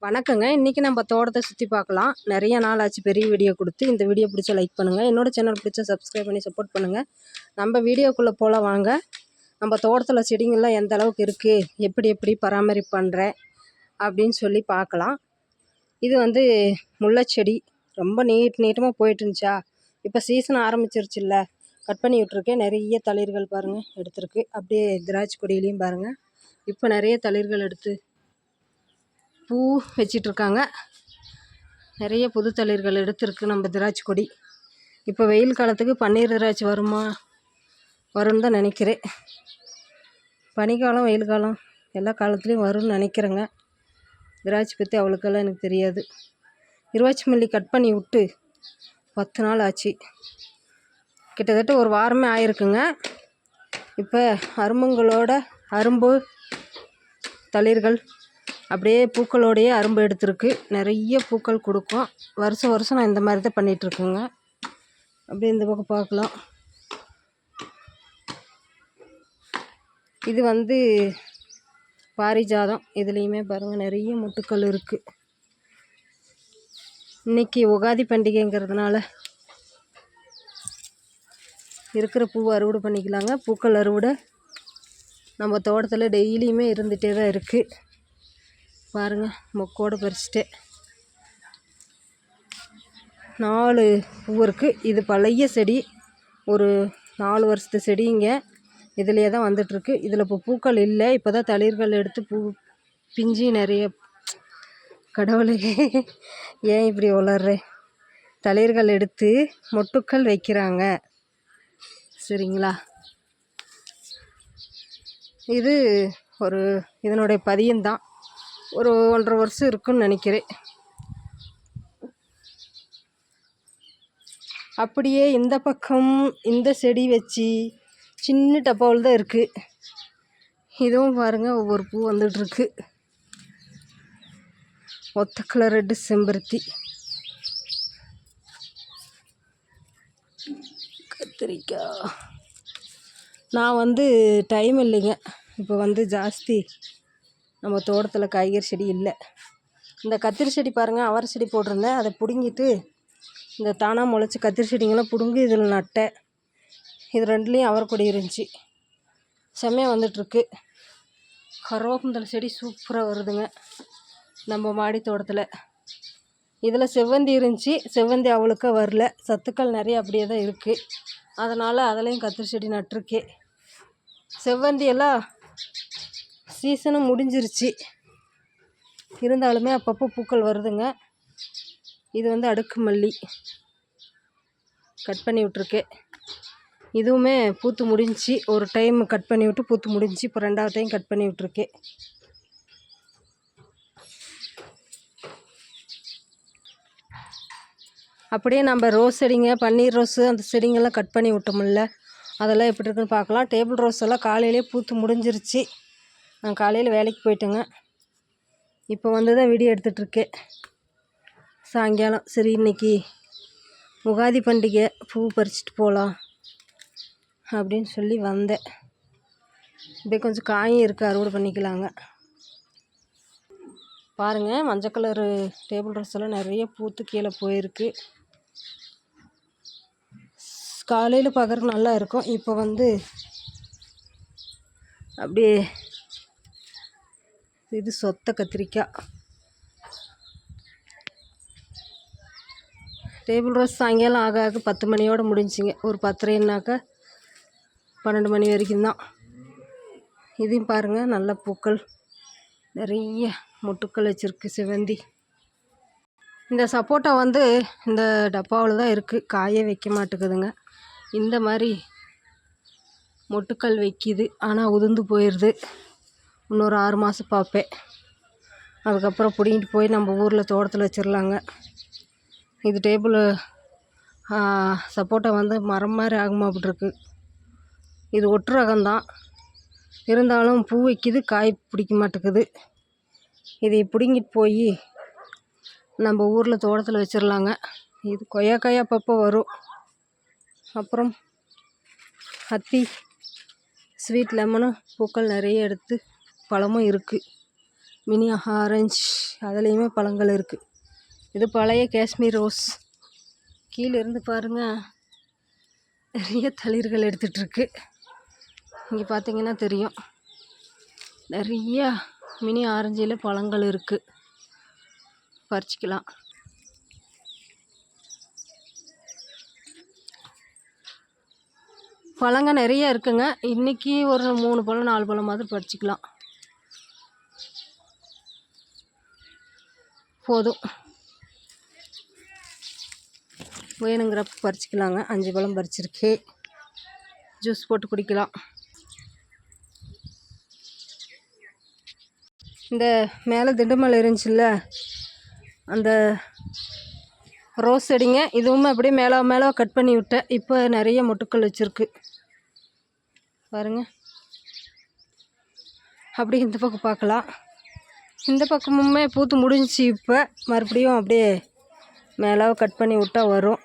வணக்கங்க. இன்னைக்கு நம்ம தோட்டத்தை சுற்றி பார்க்கலாம். நிறைய நாள் ஆச்சு பெரிய வீடியோ கொடுத்து. இந்த வீடியோ பிடிச்சா லைக் பண்ணுங்கள். என்னோட சேனல் பிடிச்சா சப்ஸ்கிரைப் பண்ணி சப்போர்ட் பண்ணுங்கள். நம்ம வீடியோக்குள்ளே போல வாங்க. நம்ம தோட்டத்தில் செடிங்கள்லாம் எந்த அளவுக்கு இருக்குது, எப்படி பராமரிப்பு பண்ணுறேன் அப்படின்னு சொல்லி பார்க்கலாம். இது வந்து முல்லைச்செடி. ரொம்ப நீட்டமாக போயிட்டு இருந்துச்சா, இப்போ சீசன் ஆரம்பிச்சிருச்சுல்ல, கட் பண்ணி விட்ருக்கேன். நிறைய தளிர்கள் பாருங்கள் எடுத்துருக்கு. அப்படியே திராட்சை கொடியிலையும் பாருங்கள், இப்போ நிறைய தளிர்கள் எடுத்து பூ வச்சிட்ருக்காங்க. நிறைய புது தளிர்கள் எடுத்துருக்கு நம்ம திராட்சை கொடி. இப்போ வெயில் காலத்துக்கு பன்னீர் திராட்சை வரும்னு தான் நினைக்கிறேன். பனிக்காலம் வெயில் காலம் எல்லா காலத்துலேயும் வரும்னு நினைக்கிறேங்க. திராட்சை பற்றி அவ்வளோக்கெல்லாம் எனக்கு தெரியாது. இருவாச்சி மல்லி கட் பண்ணி விட்டு 10 நாள் ஆச்சு, கிட்டத்தட்ட ஒரு வாரமே ஆயிருக்குங்க. இப்போ அரும்பு தளிர்கள் அப்படியே பூக்களோடையே அரும்பு எடுத்துருக்கு. நிறைய பூக்கள் கொடுக்கும். வருஷம் நான் இந்த மாதிரி தான் பண்ணிகிட்ருக்கேங்க. அப்படியே இந்த பக்கம் பார்க்கலாம். இது வந்து பாரிஜாதம். இதுலேயுமே பாருங்கள் நிறைய மொட்டுக்கள் இருக்குது. இன்றைக்கி உகாதி பண்டிகைங்கிறதுனால இருக்கிற பூவை அறுவடை பண்ணிக்கலாங்க. பூக்கள் அறுவடை நம்ம தோட்டத்தில் டெய்லியுமே இருந்துகிட்டே தான் இருக்குது. பாருங்கள், மொக்கோடு பறிச்சிட்டேன். 4 பூ இருக்குது. இது பழைய செடி, ஒரு 4 வருஷத்து செடிங்க. இதுலேயே தான் வந்துட்டுருக்கு. இதில் இப்போ பூக்கள் இல்லை. இப்போ தான் தளிர்கள் எடுத்து பூ பிஞ்சு நிறைய. கடவுளே, ஏன் இப்படி வளர்றேன்? தளிர்கள் எடுத்து மொட்டுக்கள் வைக்கிறாங்க, சரிங்களா? இது இதனுடைய பதியம்தான். ஒரு 1.5 வருஷம் இருக்குன்னு நினைக்கிறேன். அப்படியே இந்த பக்கம் இந்த செடி வச்சு சின்ன டப்பாவில் தான் இருக்குது. இதுவும் பாருங்கள், ஒவ்வொரு பூ வந்துட்டுருக்கு. ஒத்த கலர் ரெட்டு செம்பருத்தி, கத்திரிக்காய். நான் வந்து டைம் இல்லைங்க. இப்போ வந்து ஜாஸ்தி நம்ம தோட்டத்தில் காய்கறி செடி இல்லை. இந்த கத்திரி செடி பாருங்கள், அவரை செடி போட்டிருந்தேன். அதை பிடுங்கிட்டு இந்த தானாக முளைச்சி கத்திரி செடிங்கெல்லாம் பிடுங்கி இதில் நட்டேன். இது 2லேயும் அவரைக்கொடி இருந்துச்சு. செம்மையாக வந்துட்டுருக்கு. கருவேப்பந்தழை செடி சூப்பராக வருதுங்க நம்ம மாடி தோட்டத்தில். இதில் செவ்வந்தி இருந்துச்சு. செவ்வந்தி அவ்வளோக்கா வரல. சத்துக்கள் நிறைய அப்படியே தான் இருக்குது. அதனால் அதிலையும் கத்திரி செடி நட்டிருக்கேன். செவ்வந்தி எல்லாம் சீசனும் முடிஞ்சிருச்சு. இருந்தாலுமே அப்பப்போ பூக்கள் வருதுங்க. இது வந்து அடுக்கு மல்லி கட் பண்ணி விட்ருக்கேன். இதுவுமே பூத்து முடிஞ்சிச்சு. ஒரு டைம் கட் பண்ணி விட்டு பூத்து முடிஞ்சிச்சு. இப்போ 2வது டைம் கட் பண்ணி விட்ருக்கேன். அப்படியே நம்ம ரோஸ் செடிங்க, பன்னீர் ரோஸு, அந்த செடிங்கெல்லாம் கட் பண்ணி விட்டோம்ல, அதெல்லாம் எப்படி இருக்குன்னு பார்க்கலாம். டேபிள் ரோஸ் எல்லாம் காலையிலே பூத்து முடிஞ்சிருச்சு. நான் காலையில் வேலைக்கு போயிட்டேங்க. இப்போ வந்து தான் வீடியோ எடுத்துகிட்ருக்கேன் சாயங்காலம். சரி, இன்றைக்கி உகாதி பண்டிகை, பூ பறிச்சிட்டு போகலாம் அப்படின்னு சொல்லி வந்தேன். இப்படியே கொஞ்சம் காயும் இருக்குது, அறுவடை பண்ணிக்கலாங்க. பாருங்கள், மஞ்சள் கலரு டேபிள் ரோஸ் எல்லாம் நிறைய பூத்து கீழே போயிருக்கு. காலையில் பார்க்குறதுக்கு நல்லா இருக்கும். இப்போ வந்து அப்படியே இது சொத்த கத்திரிக்காய். டேபிள் ரோஸ் சாயங்காலம் ஆக 10 மணியோடு முடிஞ்சிங்க. ஒரு 10:30னாக்கா 12 மணி வரைக்கும் தான். இதையும் பாருங்கள், நல்ல பூக்கள், நிறைய மொட்டுக்கள் வச்சுருக்கு செவ்வந்தி. இந்த சப்போட்டா வந்து இந்த டப்பாவில் தான் இருக்குது, காயே வைக்க மாட்டேங்குதுங்க. இந்த மாதிரி மொட்டுக்கள் வைக்கிது, ஆனால் உதிர்ந்து போயிடுது. இன்னொரு 6 மாதம் பார்ப்பேன். அதுக்கப்புறம் பிடிங்கிட்டு போய் நம்ம ஊரில் தோட்டத்தில் வச்சிடலாங்க. இது டேபிள் சப்போட்டா வந்து மரம் மாதிரி ஆகுமா அப்படிருக்கு. இது ஒட்டு ரகம்தான், இருந்தாலும் பூ வைக்கிது, காய் பிடிக்க மாட்டேங்குது. இதை பிடுங்கிட்டு போய் நம்ம ஊரில் தோட்டத்தில் வச்சிடலாங்க. இது கொய்யாக்காய் அப்பப்போ வரும். அப்புறம் ஸ்வீட் லெமனும் பூக்கள் நிறைய எடுத்து பழமும் இருக்குது. மினி ஆரஞ்சு, அதுலேயுமே பழங்கள் இருக்குது. இது பழைய காஷ்மீர் ரோஸ். கீழே இருந்து பாருங்கள், நிறைய தளிர்கள் எடுத்துகிட்ருக்கு. இங்கே பார்த்தீங்கன்னா தெரியும், நிறைய மினி ஆரஞ்சில் பழங்கள் இருக்குது, பறிச்சிக்கலாம். பழங்க நிறைய இருக்குங்க. இன்றைக்கி ஒரு 3 பழம் 4 பழமாவது பறிச்சிக்கலாம், போதும். வேணுங்கிறப்ப பறிச்சிக்கலாங்க. 5 பழம் பறிச்சிருக்கே, ஜூஸ் போட்டு குடிக்கலாம். இந்த மேலே திண்டுமல் இருந்துச்சுல்ல, அந்த ரோஸ் செடிங்க, இதுவும் அப்படியே மேலே கட் பண்ணி விட்டேன். இப்போ நிறைய மொட்டுக்கள் வச்சுருக்கு பாருங்கள். அப்படி இந்த பக்கம் பார்க்கலாம். இந்த பக்கமுமே பூத்து முடிஞ்சிச்சு. இப்போ மறுபடியும் அப்படியே மேலே கட் பண்ணி விட்டால் வரும்.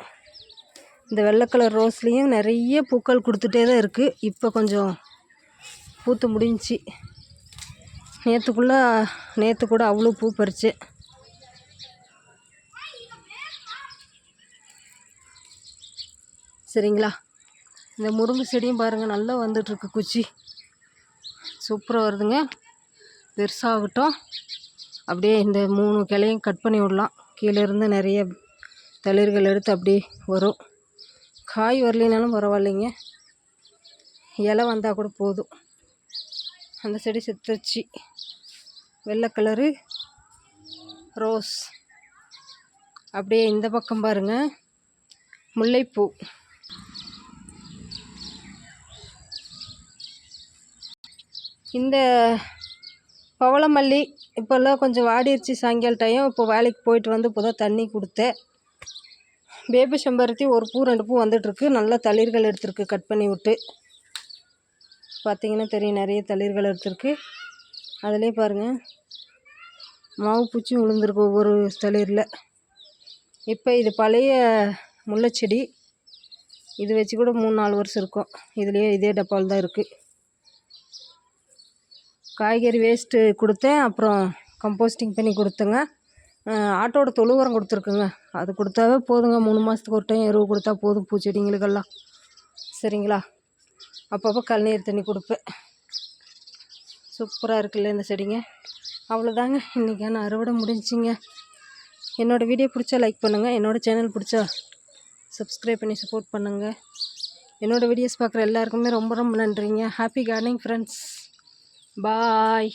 இந்த வெள்ளை கலர் ரோஸ்லேயும் நிறைய பூக்கள் கொடுத்துட்டே தான் இருக்குது. இப்போ கொஞ்சம் பூத்து முடிஞ்சிச்சு. நேற்று கூட அவ்வளோ பூ பறிச்சேன். சரிங்களா. இந்த முருங்கை செடியும் பாருங்கள், நல்லா வந்துட்டுருக்கு. குச்சி சூப்பராக வருதுங்க. பெருசாகட்டும். அப்படியே இந்த 3 கிளையும் கட் பண்ணி விடலாம். கீழே இருந்து நிறைய தளிர்கள் எடுத்து அப்படியே வரும். காய் வரலினாலும் பரவாயில்லைங்க, இலை வந்தால் கூட போதும். அந்த செடி செத்துருச்சு. வெள்ளை கலரு ரோஸ். அப்படியே இந்த பக்கம் பாருங்கள், முல்லைப்பூ. இந்த பவளமல்லி இப்போல்லாம் கொஞ்சம் வாடிடுச்சு. சாயங்கால டைம் இப்போ வேலைக்கு போயிட்டு வந்து இப்போ தான் தண்ணி கொடுத்தேன். பேபி செம்பருத்தி ஒரு பூ 2 பூ வந்துட்டுருக்கு. நல்லா தளிர்கள் எடுத்துருக்கு, கட் பண்ணி விட்டு. பார்த்திங்கன்னா தெரியும், நிறைய தளிர்கள் எடுத்துருக்கு. அதிலே பாருங்கள், மாவு பூச்சி விழுந்துருக்கு ஒவ்வொரு தளிரில். இப்போ இது பழைய முல்லைச்செடி. இது வச்சு கூட 3-4 வருஷம் இருக்கும். இதுலேயே இதே டப்பாவில் தான் இருக்குது. காய்கறி வேஸ்ட்டு கொடுத்தேன், அப்புறம் கம்போஸ்டிங் பண்ணி கொடுத்தேங்க. ஆட்டோட தொழு உரம் கொடுத்துருக்குங்க. அது கொடுத்தாவே போதுங்க. 3 மாதத்துக்கு ஒரு டைம் எருவு கொடுத்தா போதும் பூச்செடிங்களுக்கெல்லாம். சரிங்களா. அப்பப்போ கழுநீர் தண்ணி கொடுப்பேன். சூப்பராக இருக்குல்ல இந்த செடிங்க. அவ்வளோதாங்க, இன்றைக்கான அறுவடை முடிஞ்சிங்க. என்னோடய வீடியோ பிடிச்சா லைக் பண்ணுங்கள். என்னோடய சேனல் பிடிச்சா சப்ஸ்கிரைப் பண்ணி சப்போர்ட் பண்ணுங்கள். என்னோடய வீடியோஸ் பார்க்குற எல்லாருக்குமே ரொம்ப ரொம்ப நன்றிங்க. Happy gardening friends. பாய்.